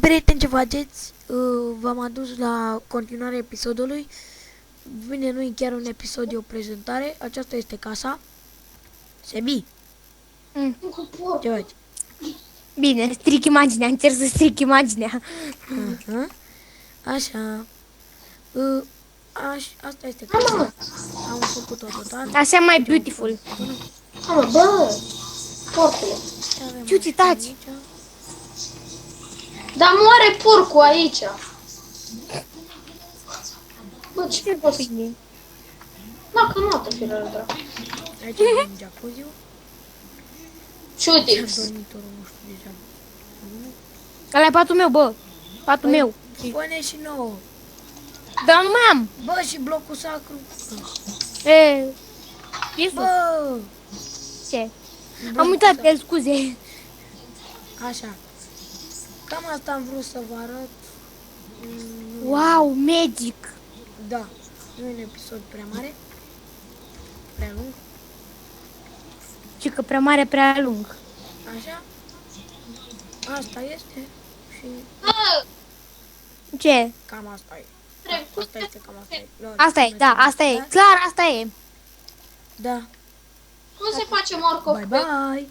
prieteni, ce faceți? V-am adus la continuarea episodului. Bine, nu e chiar un episod, e o prezentare. Aceasta este casa. Sebi, ce faci? Bine, stric imaginea, încerc să stric imaginea. Aha. Așa. Asta este casa. Am făcut-o total. Așa mai beautiful. Bă, porcule. Ce avem Ciuți, așa taci. aici? Dar moare porcul aici. Bă, ce bă? Bine. Dacă nu te fi rău. Aici avem jacuzzi. Ciutix. Dormitorul, nu știu deja. Ăla e patul meu, bă. Patul meu. Pune și nouă. Dar nu mai am. Bă, și blocul sacru. E, Iisus, Bă! ce? Am uitat de el, scuze. Așa. Cam asta am vrut să vă arăt. Wow, magic. Da. Nu e un episod prea mare. Prea lung. Și că prea mare, prea lung. Așa. Asta este. Și Bă, Ce? cam asta e. trebuie. Asta este, cam asta e. Lol, Asta e, da, asta e. Da? Clar, asta e. Da. Cum se face morcov? Bye bye.